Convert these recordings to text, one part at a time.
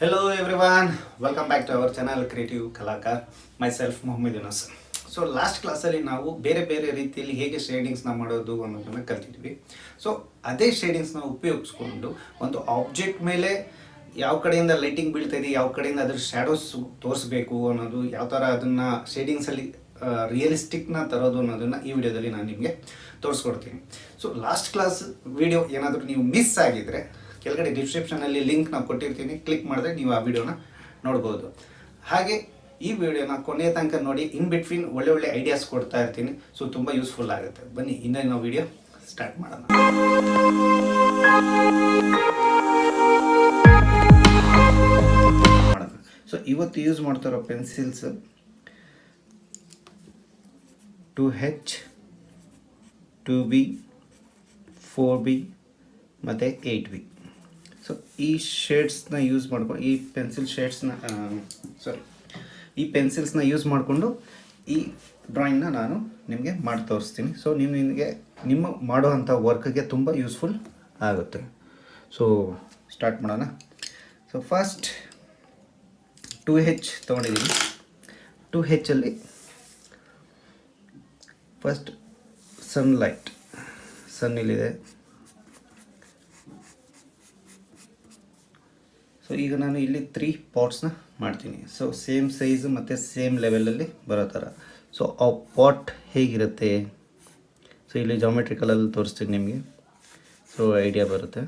Hello everyone, welcome back to our channel Creative Kalakar. Myself Mohammed Yunus. So last ಕ್ಲಾಸಲ್ಲಿ ನಾವು ಬೇರೆ ಬೇರೆ ರೀತಿಯಲ್ಲಿ ಹೇಗೆ ಶೇಡಿಂಗ್ಸ್ನ ಮಾಡೋದು ಅನ್ನೋದನ್ನು ಕಲ್ತಿದ್ವಿ. ಸೊ ಅದೇ ಶೇಡಿಂಗ್ಸ್ನ ಉಪಯೋಗಿಸ್ಕೊಂಡು ಒಂದು ಆಬ್ಜೆಕ್ಟ್ ಮೇಲೆ ಯಾವ ಕಡೆಯಿಂದ ಲೈಟಿಂಗ್ ಬೀಳ್ತಾ ಇದೆ, ಯಾವ ಕಡೆಯಿಂದ ಅದ್ರ ಶ್ಯಾಡೋಸ್ ತೋರಿಸ್ಬೇಕು ಅನ್ನೋದು, ಯಾವ ಥರ ಅದನ್ನು ಶೇಡಿಂಗ್ಸಲ್ಲಿ ರಿಯಲಿಸ್ಟಿಕ್ನ ತರೋದು ಅನ್ನೋದನ್ನು ಈ ವಿಡಿಯೋದಲ್ಲಿ ನಾನು ನಿಮಗೆ ತೋರಿಸ್ಕೊಡ್ತೀನಿ. ಸೊ ಲಾಸ್ಟ್ ಕ್ಲಾಸ್ ವಿಡಿಯೋ ಏನಾದರೂ ನೀವು ಮಿಸ್ ಆಗಿದ್ದರೆ ಕೆಳಗಡೆ ಡಿಸ್ಕ್ರಿಪ್ಷನಲ್ಲಿ ಲಿಂಕ್ ನಾವು ಕೊಟ್ಟಿರ್ತೀನಿ, ಕ್ಲಿಕ್ ಮಾಡಿದ್ರೆ ನೀವು ಆ ವಿಡಿಯೋನ ನೋಡ್ಬೋದು. ಹಾಗೆ ಈ ವಿಡಿಯೋನ ಕೊನೆಯ ತನಕ ನೋಡಿ, ಇನ್ ಬಿಟ್ವೀನ್ ಒಳ್ಳೆ ಐಡಿಯಾಸ್ ಕೊಡ್ತಾ ಇರ್ತೀನಿ. ಸೊ ತುಂಬ ಯೂಸ್ಫುಲ್ ಆಗುತ್ತೆ. ಬನ್ನಿ ಇನ್ನೇನು ನಾವು ವಿಡಿಯೋ ಸ್ಟಾರ್ಟ್ ಮಾಡೋಣ. ಸೊ ಇವತ್ತು ಯೂಸ್ ಮಾಡ್ತಾರೋ ಪೆನ್ಸಿಲ್ಸ್ 2H 2B 4B ಮತ್ತು 8B. ಸೊ ಈ ಶೇಡ್ಸ್ನ ಯೂಸ್ ಮಾಡ್ಕೊಂಡು ಈ ಪೆನ್ಸಿಲ್ಸ್ನ ಯೂಸ್ ಮಾಡಿಕೊಂಡು ಈ ಡ್ರಾಯಿಂಗ್ನ ನಾನು ನಿಮಗೆ ಮಾಡಿ ತೋರಿಸ್ತೀನಿ. ಸೊ ನಿಮ್ಮ ಮಾಡೋವಂಥ ವರ್ಕ್ಗೆ ತುಂಬ ಯೂಸ್ಫುಲ್ ಆಗುತ್ತೆ. ಸೊ ಸ್ಟಾರ್ಟ್ ಮಾಡೋಣ. ಸೊ ಫಸ್ಟ್ 2H ತೊಗೊಂಡಿದ್ದೀನಿ. 2Hಲ್ಲಿ ಫಸ್ಟ್ ಸನ್ ಇಲ್ಲಿದೆ. ಸೊ ಈಗ ನಾನು ಇಲ್ಲಿ 3 ಪಾಟ್ಸ್ನ ಮಾಡ್ತೀನಿ. ಸೊ ಸೇಮ್ ಸೈಜ್ ಮತ್ತು ಸೇಮ್ ಲೆವೆಲಲ್ಲಿ ಬರೋ ಥರ. ಸೊ ಆ ಪಾಟ್ ಹೇಗಿರುತ್ತೆ, ಸೊ ಇಲ್ಲಿ ಜಾಮೆಟ್ರಿಕಲಲ್ಲಿ ತೋರಿಸ್ತೀನಿ ನಿಮಗೆ, ಸೊ ಐಡಿಯಾ ಬರುತ್ತೆ.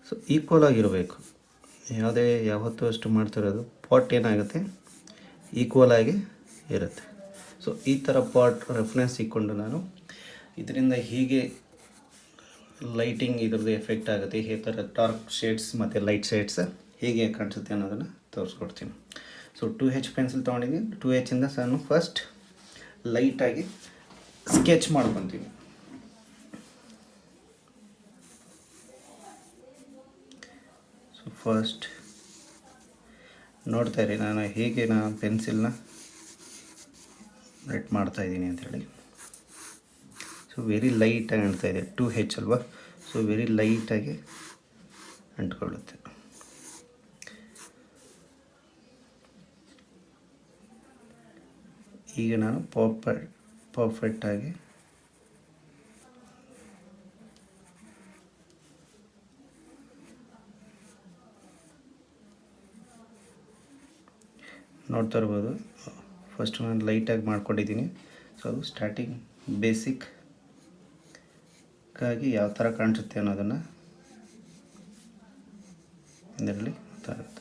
ಸೊ ಈಕ್ವಲ್ ಆಗಿರಬೇಕು. ಯಾವತ್ತೂ ಅಷ್ಟು ಮಾಡ್ತಿರೋದು ಪಾಟ್ ಏನಾಗುತ್ತೆ, ಈಕ್ವಲ್ ಆಗಿ ಇರುತ್ತೆ. ಸೊ ಈ ಥರ ಪಾಟ್ ರೆಫರೆನ್ಸ್ ಇಟ್ಕೊಂಡು ನಾನು ಇದರಿಂದ ಹೀಗೆ ಲೈಟಿಂಗ್ ಇದ್ರದ್ದು ಎಫೆಕ್ಟ್ ಆಗುತ್ತೆ, ಈ ಥರ ಡಾರ್ಕ್ ಶೇಡ್ಸ್ ಮತ್ತು ಲೈಟ್ ಶೇಡ್ಸ್ ಹೇಗೆ ಕಾಣಿಸುತ್ತೆ ಅನ್ನೋದನ್ನು ತೋರಿಸ್ಕೊಡ್ತೀನಿ. ಸೊ 2H ಪೆನ್ಸಿಲ್ ತೊಗೊಂಡಿದ್ದೀನಿ. 2H ನಾನು ಫಸ್ಟ್ ಲೈಟಾಗಿ ಸ್ಕೆಚ್ ಮಾಡ್ಕೊತೀನಿ. ಸೊ ಫಸ್ಟ್ ನೋಡ್ತಾ ಇರಿ ನಾನು ಹೇಗೆ ಪೆನ್ಸಿಲ್ನ ರೆಡ್ ಮಾಡ್ತಾಯಿದ್ದೀನಿ ಅಂಥೇಳಿ. ಸೊ ವೆರಿ ಲೈಟಾಗಿ ಅಂಟ್ತಾ ಇದೆ, 2H ಅಲ್ವಾ. ಸೊ ವೆರಿ ಲೈಟಾಗಿ ಅಂಟ್ಕೊಳ್ಳುತ್ತೆ. ಈಗ ನಾನು ಪರ್ಫೆಕ್ಟಾಗಿ ನೋಡ್ತಾ ಇರ್ಬೋದು. ಫಸ್ಟ್ ನಾನು ಲೈಟಾಗಿ ಮಾಡ್ಕೊಂಡಿದ್ದೀನಿ. ಸೊ ಅದು ಸ್ಟಾರ್ಟಿಂಗ್ ಬೇಸಿಕ್ ಆಗಿ ಯಾವ ಥರ ಕಾಣಿಸುತ್ತೆ ಅನ್ನೋದನ್ನು ಇದರಲ್ಲಿ ಗೊತ್ತಾಗುತ್ತೆ.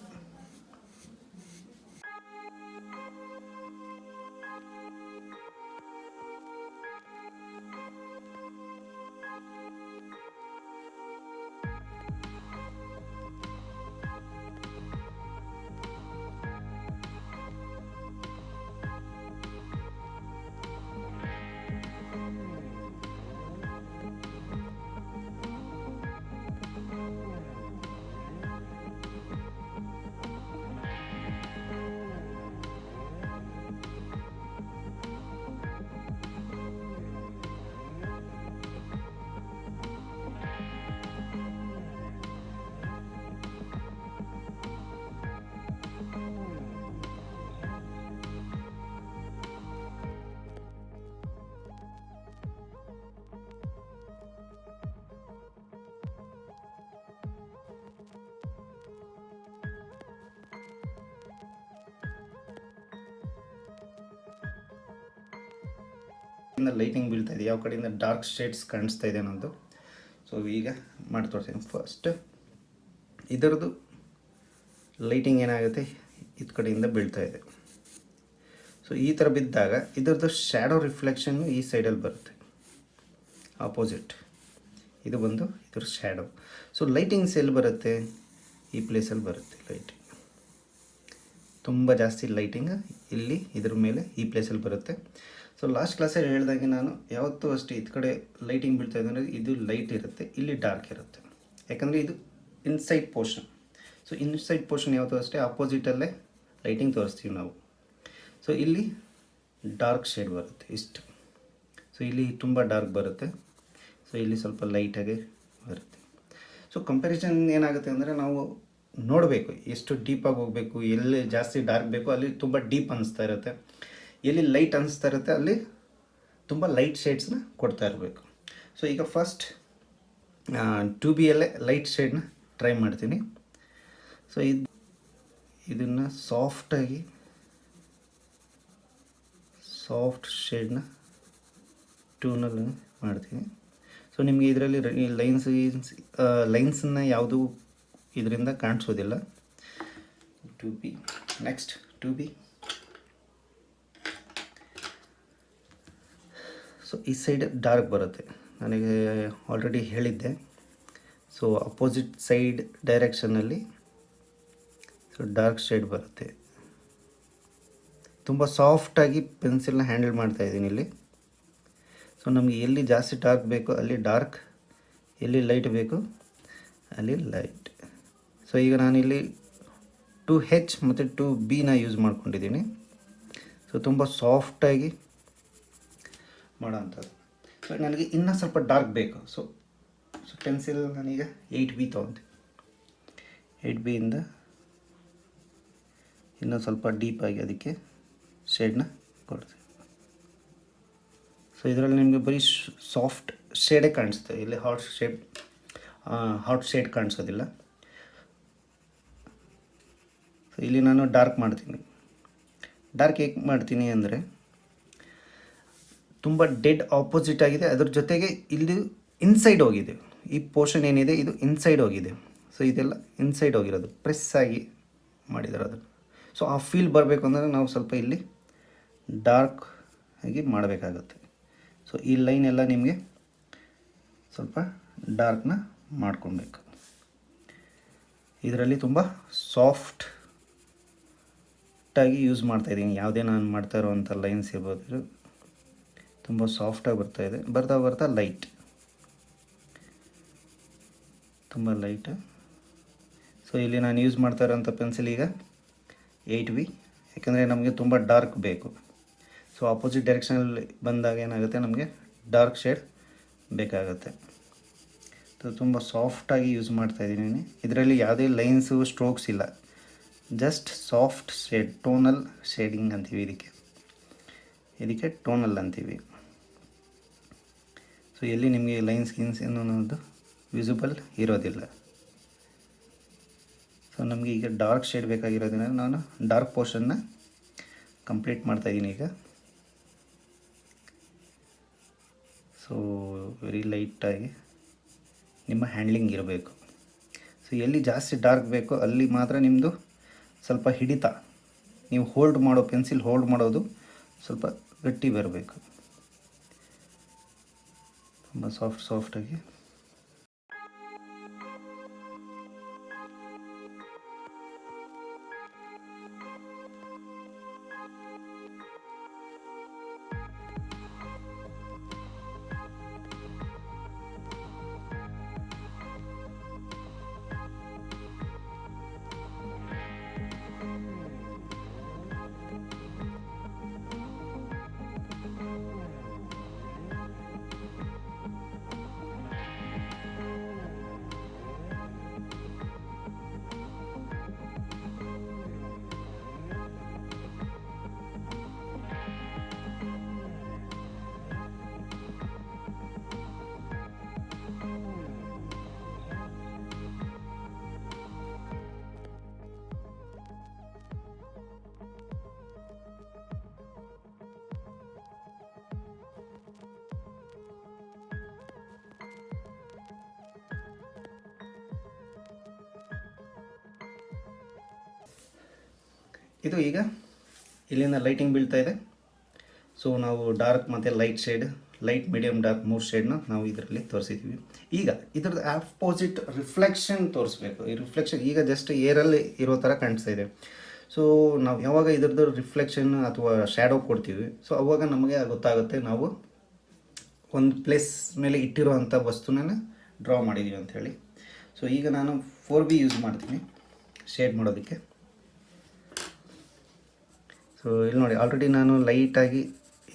ಲೈಟಿಂಗ್ ಬೀಳ್ತಾ ಇದೆ, ಯಾವ ಕಡೆಯಿಂದ ಡಾರ್ಕ್ ಶೇಡ್ಸ್ ಕಾಣಿಸ್ತಾ ಇದೆ ಅನ್ನೋದು. ಸೊ ಈಗ ಮಾಡಿ ತೋರಿಸ್ತೀನಿ. ಫಸ್ಟ್ ಇದರದ್ದು ಲೈಟಿಂಗ್ ಏನಾಗುತ್ತೆ, ಇದು ಕಡೆಯಿಂದ ಬೀಳ್ತಾ ಇದೆ. ಸೊ ಈ ಥರ ಬಿದ್ದಾಗ ಇದರದ್ದು ಶ್ಯಾಡೋ ರಿಫ್ಲೆಕ್ಷನ್ನು ಈ ಸೈಡಲ್ಲಿ ಬರುತ್ತೆ, ಆಪೋಸಿಟ್. ಇದು ಬಂದು ಇದ್ರ ಶ್ಯಾಡೋ. ಸೊ ಲೈಟಿಂಗ್ಸ್ ಎಲ್ಲಿ ಬರುತ್ತೆ, ಈ ಪ್ಲೇಸಲ್ಲಿ ಬರುತ್ತೆ ಲೈಟಿಂಗ್. ತುಂಬ ಜಾಸ್ತಿ ಲೈಟಿಂಗ್ ಇಲ್ಲಿ ಇದ್ರ ಮೇಲೆ ಈ ಪ್ಲೇಸಲ್ಲಿ ಬರುತ್ತೆ. ಸೊ ಲಾಸ್ಟ್ ಕ್ಲಾಸಲ್ಲಿ ಹೇಳಿದಾಗೆ ನಾನು ಯಾವತ್ತೂ ಅಷ್ಟೇ ಇದು ಕಡೆ ಲೈಟಿಂಗ್ ಬೀಳ್ತಾ ಇದೆ ಅಂದರೆ ಇದು ಲೈಟ್ ಇರುತ್ತೆ, ಇಲ್ಲಿ ಡಾರ್ಕ್ ಇರುತ್ತೆ. ಯಾಕಂದರೆ ಇದು inside portion. So inside portion ಯಾವತ್ತೂ ಅಷ್ಟೇ ಆಪೋಸಿಟಲ್ಲೇ ಲೈಟಿಂಗ್ ತೋರಿಸ್ತೀವಿ ನಾವು. ಸೊ ಇಲ್ಲಿ ಡಾರ್ಕ್ ಶೇಡ್ ಬರುತ್ತೆ ಇಷ್ಟು. ಸೊ ಇಲ್ಲಿ ತುಂಬ ಡಾರ್ಕ್ ಬರುತ್ತೆ. ಸೊ ಇಲ್ಲಿ ಸ್ವಲ್ಪ ಲೈಟಾಗಿ ಬರುತ್ತೆ. ಸೊ ಕಂಪ್ಯಾರಿಸನ್ ಏನಾಗುತ್ತೆ ಅಂದರೆ ನಾವು ನೋಡಬೇಕು ಎಷ್ಟು ಡೀಪಾಗಿ ಹೋಗಬೇಕು, ಎಲ್ಲಿ ಜಾಸ್ತಿ ಡಾರ್ಕ್ ಬೇಕು ಅಲ್ಲಿ ತುಂಬ ಡೀಪ್ ಅನಿಸ್ತಾ ಇರುತ್ತೆ, ಎಲ್ಲಿ ಲೈಟ್ ಅನಿಸ್ತಾ ಇರುತ್ತೆ ಅಲ್ಲಿ ತುಂಬ ಲೈಟ್ ಶೇಡ್ಸ್ನ ಕೊಡ್ತಾ ಇರಬೇಕು. ಸೊ ಈಗ ಫಸ್ಟ್ 2B ಯಲ್ಲೇ ಲೈಟ್ ಶೇಡ್ನ ಟ್ರೈ ಮಾಡ್ತೀನಿ. ಸೊ ಇದನ್ನು ಸಾಫ್ಟ್ ಶೇಡ್ನ ಟೂನಲ್ಲಿ ಮಾಡ್ತೀನಿ. ಸೊ ನಿಮಗೆ ಇದರಲ್ಲಿ ಲೈನ್ಸನ್ನು ಯಾವುದು ಇದರಿಂದ ಕಾಣಿಸೋದಿಲ್ಲ. 2B next 2B. ಸೊ ಈ ಸೈಡ್ ಡಾರ್ಕ್ ಬರುತ್ತೆ, ನನಗೆ ಆಲ್ರೆಡಿ ಹೇಳಿದ್ದೆ. ಸೊ ಅಪೋಸಿಟ್ ಸೈಡ್ ಡೈರೆಕ್ಷನಲ್ಲಿ ಸೊ ಡಾರ್ಕ್ ಶೇಡ್ ಬರುತ್ತೆ. ತುಂಬ ಸಾಫ್ಟಾಗಿ ಪೆನ್ಸಿಲ್ನ ಹ್ಯಾಂಡಲ್ ಮಾಡ್ತಾಯಿದ್ದೀನಿ ಇಲ್ಲಿ. ಸೊ ನಮಗೆ ಎಲ್ಲಿ ಜಾಸ್ತಿ ಡಾರ್ಕ್ ಬೇಕು ಅಲ್ಲಿ ಡಾರ್ಕ್, ಎಲ್ಲಿ ಲೈಟ್ ಬೇಕು ಅಲ್ಲಿ ಲೈಟ್. ಸೊ ಈಗ ನಾನಿಲ್ಲಿ 2H ಮತ್ತು 2Bನ ಯೂಸ್ ಮಾಡ್ಕೊಂಡಿದ್ದೀನಿ. ಸೊ ತುಂಬ ಸಾಫ್ಟಾಗಿ ಮಾಡೋವಂಥದ್ದು. ಸೊ ನನಗೆ ಇನ್ನೂ ಸ್ವಲ್ಪ ಡಾರ್ಕ್ ಬೇಕು. ಸೊ ಪೆನ್ಸಿಲ್ ನಾನೀಗ 8B ತೊಗೊಂಡೆ. 8Bಯಿಂದ ಇನ್ನೂ ಸ್ವಲ್ಪ ಡೀಪಾಗಿ ಅದಕ್ಕೆ ಶೇಡ್ನ ಕೊಡ್ತೀನಿ. ಸೊ ಇದರಲ್ಲಿ ನಿಮಗೆ ಬರೀ ಸಾಫ್ಟ್ ಶೇಡೇ ಕಾಣಿಸುತ್ತೆ, ಇಲ್ಲಿ ಹಾಟ್ ಶೇಡ್ ಕಾಣಿಸೋದಿಲ್ಲ. ಸೊ ಇಲ್ಲಿ ನಾನು ಡಾರ್ಕ್ ಮಾಡ್ತೀನಿ. ಡಾರ್ಕ್ ಹೇಗೆ ಮಾಡ್ತೀನಿ ಅಂದರೆ ತುಂಬ ಡೆಡ್ ಆಪೋಸಿಟ್ ಆಗಿದೆ, ಅದ್ರ ಜೊತೆಗೆ ಇಲ್ಲಿ ಇನ್ಸೈಡ್ ಹೋಗಿದೆ. ಈ ಪೋರ್ಷನ್ ಏನಿದೆ ಇದು ಇನ್ಸೈಡ್ ಹೋಗಿದೆ. ಸೊ ಇದೆಲ್ಲ ಇನ್ಸೈಡ್ ಹೋಗಿರೋದು, ಪ್ರೆಸ್ ಆಗಿ ಮಾಡಿದ್ದಾರೆ ಅದನ್ನು. ಸೊ ಆ ಫೀಲ್ ಬರಬೇಕು ಅಂದರೆ ನಾವು ಸ್ವಲ್ಪ ಇಲ್ಲಿ ಡಾರ್ಕ್ ಆಗಿ ಮಾಡಬೇಕಾಗತ್ತೆ. ಸೊ ಈ ಲೈನ್ ಎಲ್ಲ ನಿಮಗೆ ಸ್ವಲ್ಪ ಡಾರ್ಕ್ನ ಮಾಡ್ಕೊಬೇಕು. ಇದರಲ್ಲಿ ತುಂಬ ಸಾಫ್ಟಾಗಿ ಯೂಸ್ ಮಾಡ್ತಾಯಿದ್ದೀನಿ. ಯಾವುದೇ ನಾನು ಮಾಡ್ತಾ ಇರೋವಂಥ ಲೈನ್ಸ್ ಇರ್ಬೋದು, ತುಂಬ ಸಾಫ್ಟಾಗಿ ಬರ್ತಾಯಿದೆ. ಬರ್ತಾ ಲೈಟ್, ತುಂಬ ಲೈಟ್. ಸೊ ಇಲ್ಲಿ ನಾನು ಯೂಸ್ ಮಾಡ್ತಾ ಇರೋಂಥ ಪೆನ್ಸಿಲ್ ಈಗ 8B, ಯಾಕಂದರೆ ನಮಗೆ ತುಂಬ ಡಾರ್ಕ್ ಬೇಕು. ಸೊ ಆಪೋಸಿಟ್ ಡೈರೆಕ್ಷನಲ್ಲಿ ಬಂದಾಗ ಏನಾಗುತ್ತೆ, ನಮಗೆ ಡಾರ್ಕ್ ಶೇಡ್ ಬೇಕಾಗುತ್ತೆ. ಸೊ ತುಂಬ ಸಾಫ್ಟಾಗಿ ಯೂಸ್ ಮಾಡ್ತಾಯಿದ್ದೀನಿ. ಇದರಲ್ಲಿ ಯಾವುದೇ ಲೈನ್ಸು ಸ್ಟ್ರೋಕ್ಸ್ ಇಲ್ಲ, ಜಸ್ಟ್ ಸಾಫ್ಟ್ ಶೇಡ್, ಟೋನಲ್ ಶೇಡಿಂಗ್ ಅಂತೀವಿ ಇದಕ್ಕೆ ಟೋನಲ್ ಅಂತೀವಿ. ಸೊ ಎಲ್ಲಿ ನಿಮಗೆ ಲೈನ್ಸ್ ಅನ್ನೋದು ವಿಸಿಬಲ್ ಇರೋದಿಲ್ಲ. ಸೊ ನಮಗೆ ಈಗ ಡಾರ್ಕ್ ಶೇಡ್ ಬೇಕಾಗಿರೋದ್ರಿಂದ ನಾನು ಡಾರ್ಕ್ ಪೋರ್ಷನ್ನ ಕಂಪ್ಲೀಟ್ ಮಾಡ್ತಾಯಿದ್ದೀನಿ ಈಗ. ಸೊ ವೆರಿ ಲೈಟಾಗಿ ನಿಮ್ಮ ಹ್ಯಾಂಡ್ಲಿಂಗ್ ಇರಬೇಕು. ಸೊ ಎಲ್ಲಿ ಜಾಸ್ತಿ ಡಾರ್ಕ್ ಬೇಕೋ ಅಲ್ಲಿ ಮಾತ್ರ ನಿಮ್ಮದು ಸ್ವಲ್ಪ ಹಿಡಿತ, ನೀವು ಪೆನ್ಸಿಲ್ ಹೋಲ್ಡ್ ಮಾಡೋದು ಸ್ವಲ್ಪ ಗಟ್ಟಿ ಬರಬೇಕು, ತುಂಬ ಸಾಫ್ಟಾಗಿ. ಇದು ಈಗ ಇಲ್ಲಿಂದ ಲೈಟಿಂಗ್ ಬೀಳ್ತಾ ಇದೆ. ಸೊ ನಾವು ಡಾರ್ಕ್ ಮತ್ತು ಲೈಟ್ ಮೀಡಿಯಮ್ ಡಾರ್ಕ್ 3 ಶೇಡ್ನ ನಾವು ಇದರಲ್ಲಿ ತೋರಿಸಿದ್ದೀವಿ. ಈಗ ಇದ್ರದ್ದು ಆಪೋಸಿಟ್ ರಿಫ್ಲೆಕ್ಷನ್ ತೋರಿಸ್ಬೇಕು. ಈ ರಿಫ್ಲೆಕ್ಷನ್ ಈಗ ಜಸ್ಟ್ ಏರಲ್ಲಿ ಇರೋ ಥರ ಕಾಣಿಸ್ತಾ ಇದೆ. ಸೊ ನಾವು ಯಾವಾಗ ಇದ್ರದ್ದು ರಿಫ್ಲೆಕ್ಷನ್ ಅಥವಾ ಶ್ಯಾಡೋ ಕೊಡ್ತೀವಿ, ಸೊ ಅವಾಗ ನಮಗೆ ಗೊತ್ತಾಗುತ್ತೆ ನಾವು ಒಂದು ಪ್ಲೇಸ್ ಮೇಲೆ ಇಟ್ಟಿರೋವಂಥ ವಸ್ತುನ ಡ್ರಾ ಮಾಡಿದ್ದೀವಿ ಅಂಥೇಳಿ. ಸೊ ಈಗ ನಾನು 4B ಯೂಸ್ ಮಾಡ್ತೀನಿ ಶೇಡ್ ಮಾಡೋದಕ್ಕೆ. ಸೊ ಇಲ್ಲಿ ನೋಡಿ, ಆಲ್ರೆಡಿ ನಾನು ಲೈಟಾಗಿ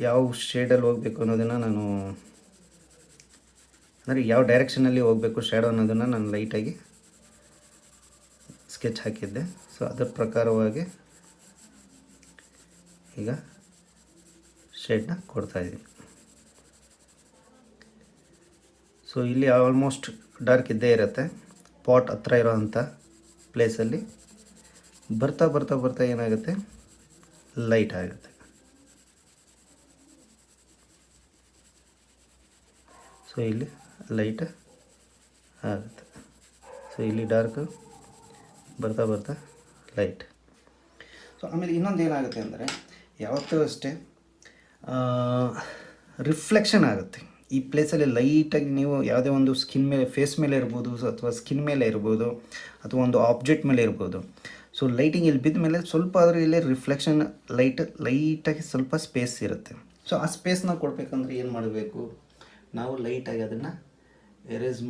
ಯಾವ ಶೇಡಲ್ಲಿ ಹೋಗಬೇಕು ಅನ್ನೋದನ್ನು ನಾನು ಅಂದರೆ ಯಾವ ಡೈರೆಕ್ಷನಲ್ಲಿ ಹೋಗಬೇಕು ಶ್ಯಾಡೋ ಅನ್ನೋದನ್ನು ನಾನು ಲೈಟಾಗಿ ಸ್ಕೆಚ್ ಹಾಕಿದ್ದೆ. ಸೊ ಅದರ ಪ್ರಕಾರವಾಗಿ ಈಗ ಶೇಡ್ನ ಕೊಡ್ತಾಯಿದ್ದೀನಿ. ಸೊ ಇಲ್ಲಿ ಆಲ್ಮೋಸ್ಟ್ ಡಾರ್ಕ್ ಇದ್ದೇ ಇರುತ್ತೆ. ಪಾಟ್ ಹತ್ರ ಇರೋವಂಥ ಪ್ಲೇಸಲ್ಲಿ ಬರ್ತಾ ಬರ್ತಾ ಬರ್ತಾ ಏನಾಗುತ್ತೆ, ಲೈಟ್ ಆಗುತ್ತೆ. ಸೊ ಇಲ್ಲಿ ಲೈಟ್ ಆಗುತ್ತೆ. ಸೊ ಇಲ್ಲಿ ಡಾರ್ಕ್ ಬರ್ತಾ ಬರ್ತಾ ಲೈಟ್. ಸೊ ಆಮೇಲೆ ಇನ್ನೊಂದು ಏನಾಗುತ್ತೆ ಅಂದರೆ ಯಾವತ್ತೂ ಅಷ್ಟೇ ರಿಫ್ಲೆಕ್ಷನ್ ಆಗುತ್ತೆ ಈ ಪ್ಲೇಸಲ್ಲಿ. ಲೈಟಾಗಿ ನೀವು ಯಾವುದೇ ಒಂದು ಸ್ಕಿನ್ ಮೇಲೆ, ಫೇಸ್ ಮೇಲೆ ಇರ್ಬೋದು, ಅಥವಾ ಸ್ಕಿನ್ ಮೇಲೆ ಇರ್ಬೋದು, ಅಥವಾ ಒಂದು ಆಬ್ಜೆಕ್ಟ್ ಮೇಲೆ ಇರ್ಬೋದು. ಸೊ ಲೈಟಿಂಗ್ ಇಲ್ಲಿ ಬಿದ್ದ ಮೇಲೆ ಸ್ವಲ್ಪ ಆದರೂ ಇಲ್ಲಿ ರಿಫ್ಲೆಕ್ಷನ್ ಲೈಟಾಗಿ ಸ್ವಲ್ಪ ಸ್ಪೇಸ್ ಇರುತ್ತೆ. ಸೊ ಆ ಸ್ಪೇಸ್ನ ಕೊಡಬೇಕಂದ್ರೆ ಏನು ಮಾಡಬೇಕು, ನಾವು ಲೈಟಾಗಿ ಅದನ್ನು ಎರೇಸ್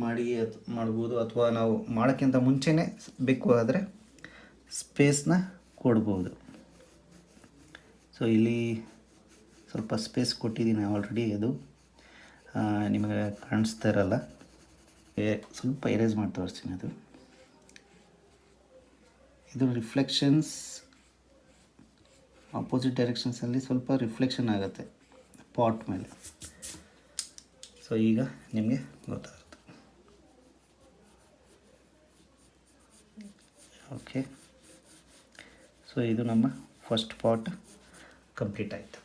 ಮಾಡ್ಬೋದು, ಅಥವಾ ನಾವು ಮಾಡೋಕ್ಕಿಂತ ಮುಂಚೆನೇ ಬೇಕು ಆದರೆ ಸ್ಪೇಸ್ನ ಕೊಡ್ಬೋದು. ಸೊ ಇಲ್ಲಿ ಸ್ವಲ್ಪ ಸ್ಪೇಸ್ ಕೊಟ್ಟಿದ್ದೀನಿ ಆಲ್ರೆಡಿ, ಅದು ನಿಮಗೆ ಕಾಣಿಸ್ತಾ ಇರಲ್ಲ. ಸ್ವಲ್ಪ ಎರೇಸ್ ಮಾಡಿ ತೋರಿಸ್ತೀನಿ. ಇದು ರಿಫ್ಲೆಕ್ಷನ್ಸ್ ಆಪೋಸಿಟ್ ಡೈರೆಕ್ಷನ್ಸಲ್ಲಿ ಸ್ವಲ್ಪ ರಿಫ್ಲೆಕ್ಷನ್ ಆಗುತ್ತೆ ಪಾಟ್ ಮೇಲೆ. ಸೊ ಈಗ ನಿಮಗೆ ಗೊತ್ತಾಗುತ್ತೆ. ಓಕೆ, ಸೊ ಇದು ನಮ್ಮ ಫಸ್ಟ್ ಪಾಟ್ ಕಂಪ್ಲೀಟ್ ಆಯಿತು.